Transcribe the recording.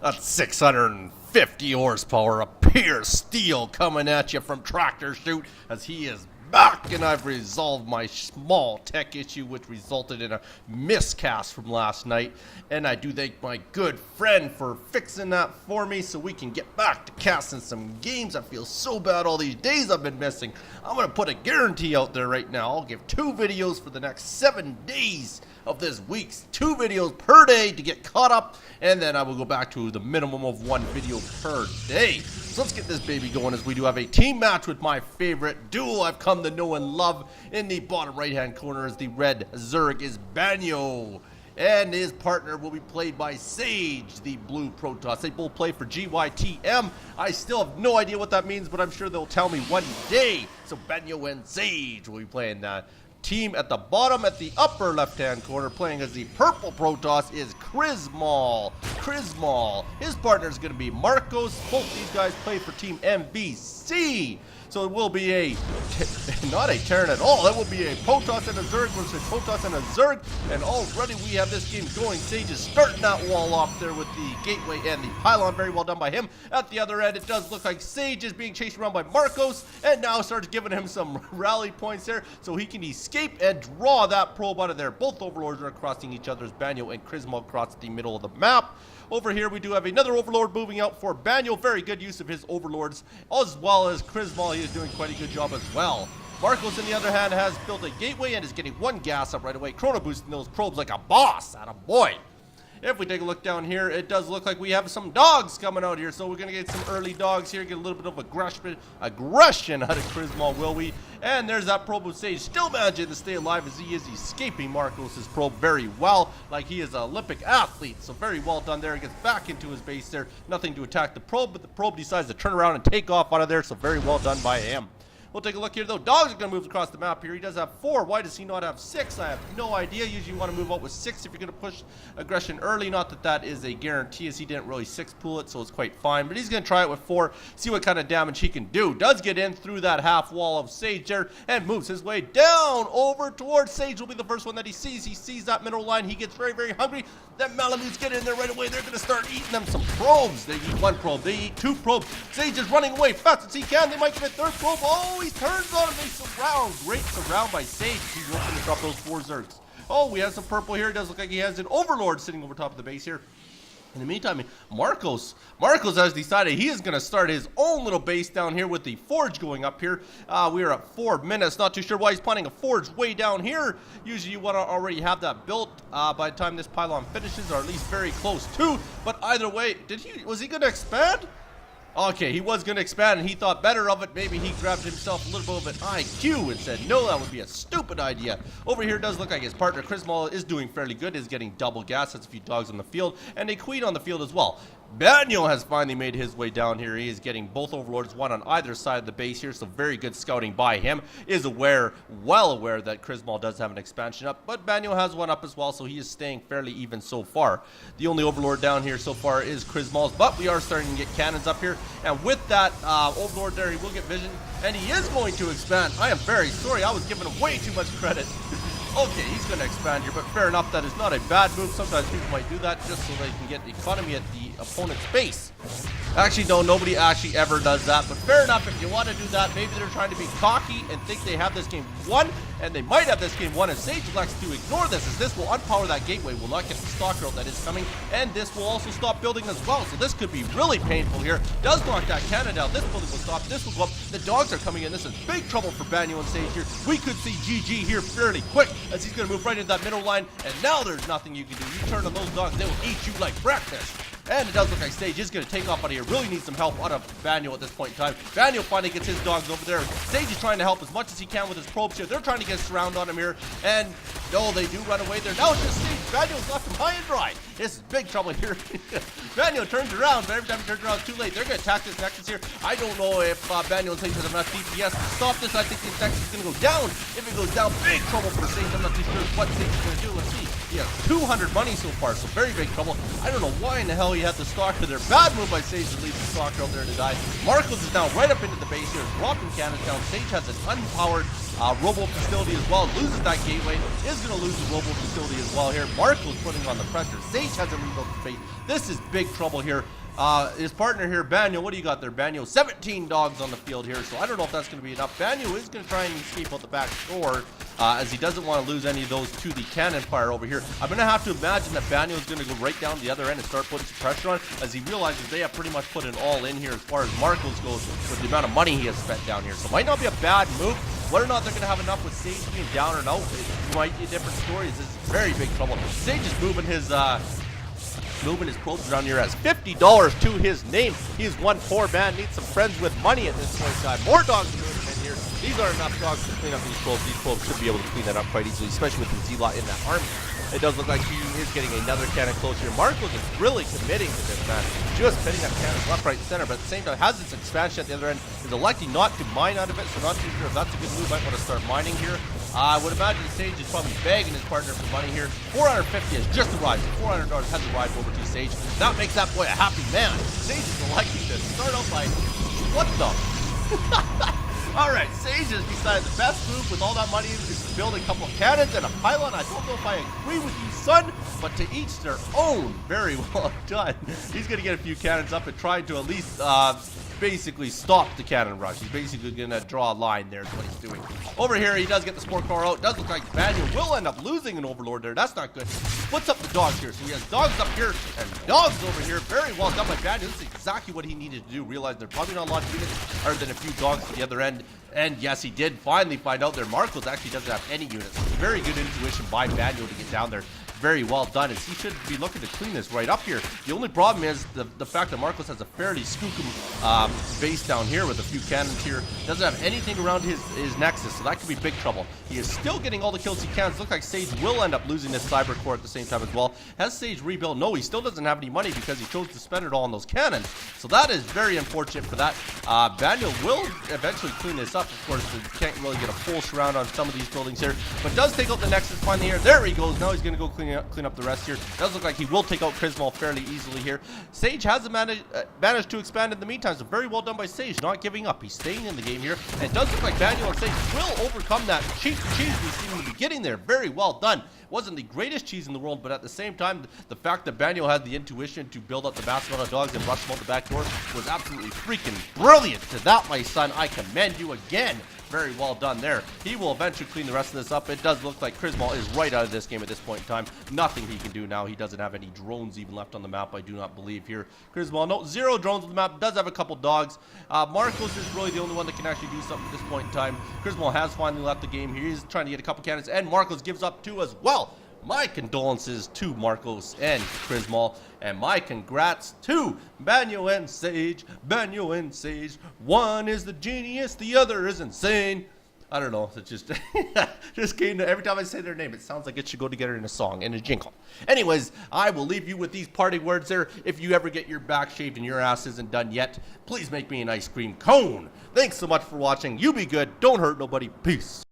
That's 650 horsepower of pure steel coming at you from tractorchute as he is back, and I've resolved my small tech issue which resulted in a miscast from last night, and I do thank my good friend for fixing that for me so we can get back to casting some games. I feel so bad all these days I've been missing. I'm gonna put a guarantee out there right now. I'll give 2 videos for the next 7 days of this week's 2 videos per day to get caught up, and then I will go back to the minimum of 1 video per day. So let's get this baby going as we do have a team match with my favorite duo I've come to know and love. In the bottom right hand corner is the red Zerg is Banyo, and his partner will be played by Sage, the blue Protoss. They both play for GyTm. I still have no idea what that means, but I'm sure they'll tell me one day. So Banyo and Sage will be playing that. Team at the bottom, at the upper left-hand corner, playing as the purple Protoss is Krismal. His partner is going to be Markos. Both these guys play for Team MVC. So it will be not a Terran at all. That will be a Protoss and a Zerg versus a Protoss and a Zerg. And already we have this game going. Sage is starting that wall off there with the gateway and the pylon. Very well done by him. At the other end, it does look like Sage is being chased around by Markos, and now starts giving him some rally points there so he can escape and draw that probe out of there. Both overlords are crossing each other's Banyo and Krismal across the middle of the map. Over here we do have another overlord moving out for Banyo. Very good use of his overlords, as well as Krismal. He is doing quite a good job as well. Markos, on the other hand, has built a gateway and is getting 1 gas up right away, chrono boosting those probes like a boss. Attaboy. If we take a look down here, it does look like we have some dogs coming out here. So we're going to get some early dogs here, get a little bit of aggression out of Krismal, will we? And there's that probe of Sage, still managing to stay alive as he is escaping Markos' probe very well, like he is an Olympic athlete. So very well done there. He gets back into his base there. Nothing to attack the probe, but the probe decides to turn around and take off out of there. So very well done by him. We'll take a look here, though. Dogs are going to move across the map here. He does have 4. Why does he not have 6? I have no idea. Usually you want to move out with 6 if you're going to push aggression early. Not that that is a guarantee, as he didn't really 6-pool it, so it's quite fine. But he's going to try it with 4, see what kind of damage he can do. Does get in through that half wall of Sage there and moves his way down over towards Sage. Will be the first one that he sees. He sees that middle line. He gets very, very hungry. Then Malamutes get in there right away. They're going to start eating them some probes. They eat 1 probe. They eat 2 probes. Sage is running away fast as he can. They might get a 3rd probe. Oh, he turns on him. They surround. Great surround by Sage. He's looking to drop those 4 Zergs. Oh, we have some purple here. It does look like he has an Overlord sitting over top of the base here. In the meantime, Markos has decided he is going to start his own little base down here with the forge going up here. We are at 4 minutes. Not too sure why he's planning a forge way down here. Usually you want to already have that built by the time this pylon finishes, or at least very close to. But either way, was he going to expand? Okay, he was going to expand and he thought better of it. Maybe he grabbed himself a little bit of an IQ and said, no, that would be a stupid idea. Over here, it does look like his partner, Krismal, is doing fairly good. Is getting double gas. That's a few dogs on the field and a queen on the field as well. Banyo has finally made his way down here. He is getting both overlords, 1 on either side of the base here, so very good scouting by him. Is well aware that Krismal does have an expansion up, but Banyo has 1 up as well, so he is staying fairly even so far. The only overlord down here so far is Krismal's, but we are starting to get cannons up here, and with that overlord there, he will get vision, and he is going to expand. I am very sorry, I was giving him way too much credit. Okay, he's going to expand here, but fair enough, that is not a bad move. Sometimes people might do that just so they can get the economy at the opponent's base. Actually, no, nobody actually ever does that, but fair enough. If you want to do that, maybe they're trying to be cocky and think they have this game won, and they might have this game won, and Sage elects to ignore this, as this will unpower that gateway, will not get the stalker out that is coming, and this will also stop building as well, so this could be really painful here. Does knock that cannon down. This building will stop. This will go up. The dogs are coming in. This is big trouble for Banyo and Sage here. We could see GG here fairly quick, as he's going to move right into that middle line, and now there's nothing you can do. You turn on those dogs, they will eat you like breakfast. And it does look like Sage is going to take off out of here. Really needs some help out of Banyo at this point in time. Banyo finally gets his dogs over there. Sage is trying to help as much as he can with his probes here. They're trying to get surround on him here. And No, they do run away there. Now it's just Sage. Banyo's left him high and dry. This is big trouble here. Banyo turns around, but every time he turns around, it's too late. They're going to attack this Nexus here. I don't know if Banyo and Sage have enough DPS to stop this. I think this Nexus is going to go down. If it goes down, big trouble for Sage. I'm not too sure what Sage is going to do. Let's see. He has 200 money so far, so very big trouble. I don't know why in the hell he had the stalker there. Bad move by Sage to leave the stalker out there to die. Markos is now right up into the base here, dropping cannons down. Sage has an unpowered robo facility as well. Loses that gateway. Is going to lose the robo facility as well here. Markos putting on the pressure. Sage hasn't rebuilt the fate. This is big trouble here. His partner here, Banyo, what do you got there, Banyo? 17 dogs on the field here, so I don't know if that's going to be enough. Banyo is going to try and escape out the back door, as he doesn't want to lose any of those to the cannon fire over here. I'm going to have to imagine that Banyo is going to go right down the other end and start putting some pressure on, as he realizes they have pretty much put it all in here as far as Markos goes with the amount of money he has spent down here. So it might not be a bad move. Whether or not they're going to have enough with Sage being down or no, it might be a different story. This is very big trouble. Sage is moving his probes around here, has $50 to his name. He's one poor man, needs some friends with money at this point in time. More dogs to him in here. These are enough dogs to clean up these probes. These probes should be able to clean that up quite easily, especially with the Z-Lot in that army. It does look like he is getting another cannon close here. Markos is really committing to this, man. Just pitting up cannons left, right, center, but at the same time has its expansion at the other end. Is electing not to mine out of it, so not too sure if that's a good move. Might want to start mining here. I would imagine Sage is probably begging his partner for money here. 450 has just arrived. $400 has arrived over to Sage. That makes that boy a happy man. Sage is electing to start out by... What the... Alright, Sage has decided the best move with all that money is to build a couple of cannons and a pylon. I don't know if I agree with you, son, but to each their own. Very well done. He's going to get a few cannons up and try to at least basically stop the cannon rush. He's basically going to draw a line there is what he's doing. Over here, he does get the sport car out. Does look like Banyo will end up losing an overlord there. That's not good. Splits up the dogs here. So he has dogs up here and dogs over here. Very well done by Banyo. This is exactly what he needed to do. Realize they're probably not a lot of units other than a few dogs at the other end. And yes, he did finally find out there. Markos actually doesn't have any units. Very good intuition by Banyo to get down there. Very well done, as he should be looking to clean this right up here. The only problem is the fact that Markos has a fairly skookum base down here with a few cannons here. Doesn't have anything around his nexus, so that could be big trouble. He is still getting all the kills he can. It looks like Sage will end up losing this cyber core at the same time as well. Has Sage rebuilt? No, he still doesn't have any money because he chose to spend it all on those cannons. So that is very unfortunate for that. Banyo will eventually clean this up. Of course, he can't really get a full surround on some of these buildings here, but does take out the nexus finally here. There he goes. Now he's going to go clean up the rest here. Does look like he will take out Krismal fairly easily here. Sage hasn't managed to expand in the meantime, so very well done by Sage, not giving up. He's staying in the game here, and it does look like Banyo and Sage will overcome that cheap cheese we see in the beginning there. Very well done. Wasn't the greatest cheese in the world, but at the same time, the fact that Banyo had the intuition to build up the massive amount of dogs and rush them out the back door was absolutely freaking brilliant. To that, my son, I commend you again. Very well done there. He will eventually clean the rest of this up. It does look like Krismal is right out of this game at this point in time. Nothing he can do now. He doesn't have any drones even left on the map, I do not believe here. Krismal, no, 0 drones on the map. Does have a couple dogs. Markos is really the only one that can actually do something at this point in time. Krismal has finally left the game. He is trying to get a couple cannons, and Markos gives up too as well. My condolences to Markos and Krismal, and my congrats to Banyo and Sage. Banyo and Sage. One is the genius, the other is insane. I don't know, it just came to, every time I say their name, it sounds like it should go together in a song, in a jingle. Anyways, I will leave you with these parting words there. If you ever get your back shaved and your ass isn't done yet, please make me an ice cream cone. Thanks so much for watching. You be good, don't hurt nobody, peace.